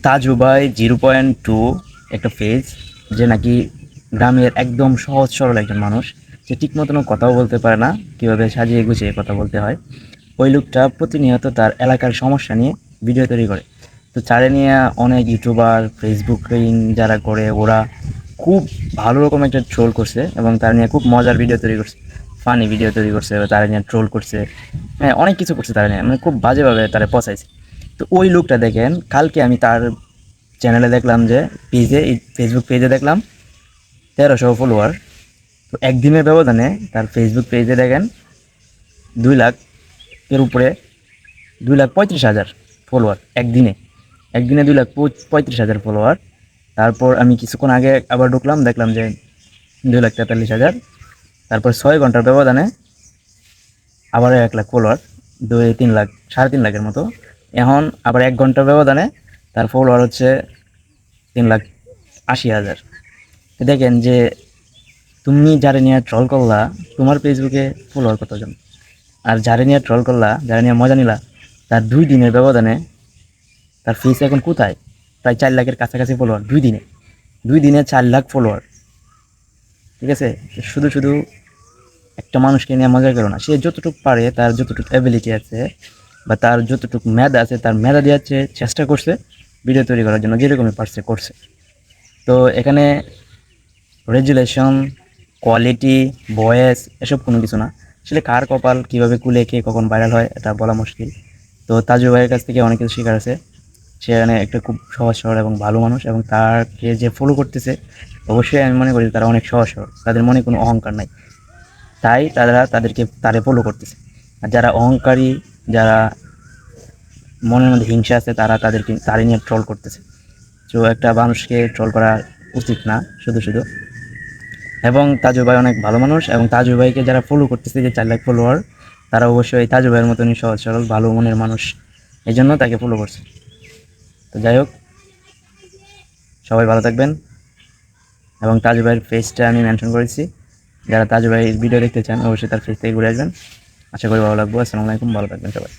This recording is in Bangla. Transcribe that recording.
তাজু ভাই 0.2 একটা পেজ, যে নাকি গ্রামের একদম সহজ সরল একজন মানুষ, যে ঠিক মতন কথাও বলতে পারে না, কীভাবে সাজিয়ে গুছিয়ে কথা বলতে হয়। ওই লোকটা প্রতিনিয়ত তার এলাকার সমস্যা নিয়ে ভিডিও তৈরি করে। তো চারে নিয়ে অনেক ইউটিউবার, ফেসবুক রিং যারা করে, ওরা খুব ভালো রকম একটা ট্রোল করছে এবং তার নিয়ে খুব মজার ভিডিও তৈরি করছে, ফানি ভিডিও তৈরি করছে, তারা নিয়ে ট্রোল করছে। হ্যাঁ, অনেক কিছু করছে তারা নিয়ে, মানে খুব বাজেভাবে তারা পচাইছে। তো ওই লোকটা দেখেন, কালকে আমি তার চ্যানেলে দেখলাম যে পেজে, ফেসবুক পেজে দেখলাম 1300 ফলোয়ার। তো একদিনের ব্যবধানে তার ফেসবুক পেজে দেখেন 2 লাখ এর উপরে, 2,35,000 ফলোয়ার একদিনে। একদিনে 2,35,000 ফলোয়ার। তারপর আমি কিছুক্ষণ আগে আবার ঢুকলাম, দেখলাম যে 2,43,000। তারপর 6 ঘন্টার ব্যবধানে আবার 1 লাখ ফলোয়ার, 2-3 লাখ, 3.5 লাখের মতো। এখন আবার 1 ঘন্টার ব্যবধানে তার ফলোয়ার হচ্ছে 3,80,000। দেখেন যে তুমি যারে নিয়ে ট্রল করলা, তোমার ফেসবুকে ফলোয়ার কতজন? আর যারে নিয়ে ট্রল করলা, যারে নিয়ে মজা নিলা, তার 2 দিনের ব্যবধানে তার ফেস এখন কোথায়? প্রায় 4 লাখের কাছাকাছি ফলোয়ার 2 দিনে। 2 দিনে 4 লাখ ফলোয়ার। ঠিক আছে? শুধু শুধু একটা মানুষকে নিয়ে মজা করো না। সে যতটুকু পারে, তার যতটুকু অ্যাবিলিটি আছে বা তার যতটুকু মেধা আছে, তার মেধা দিয়ে চেষ্টা করছে ভিডিও তৈরি করার জন্য, যেরকমই পারছে করছে। তো এখানে রেজুলেশন, কোয়ালিটি, ভয়েস এসব কোনো কিছু না। আসলে কার কপাল কীভাবে কুলে কে কখন ভাইরাল হয় এটা বলা মুশকিল। তো তাজু ভাইয়ের কাছ থেকে অনেক কিছু শেখার আছে। সেখানে একটা খুব সহজ সরল এবং ভালো মানুষ, এবং তাকে যে ফলো করতেছে, অবশ্যই আমি মনে করি তারা অনেক সহজ সরল, তাদের মনে কোনো অহংকার নাই, তাই তারে ফলো করতেছে। আর যারা অহংকারী, যারা মনের মধ্যে হিংসা আছে, তারা তারে নিয়ে ট্রল করতেছে। তো একটা মানুষকে ট্রল করা উচিত না শুধু শুধু। এবং তাজু ভাই অনেক ভালো মানুষ, এবং তাজু ভাইকে যারা ফলো করতেছে, যে 4 লাখ ফলোয়ার, তারা অবশ্যই তাজু ভাইয়ের মতনই সহজ সরল ভালো মনের মানুষ, এই জন্য তাকে ফলো করছে। তো যাই হোক, সবাই ভালো থাকবেন। এবং তাজু ভাইয়ের ফেসটা আমি মেনশন করেছি, যারা তাজু ভাইয়ের ভিডিও দেখতে চান অবশ্যই তার ফেস থেকে ঘুরে আসবেন। আশা করি ভালো লাগবে। আসসালামু আলাইকুম, ভালো থাকবেন সবাই।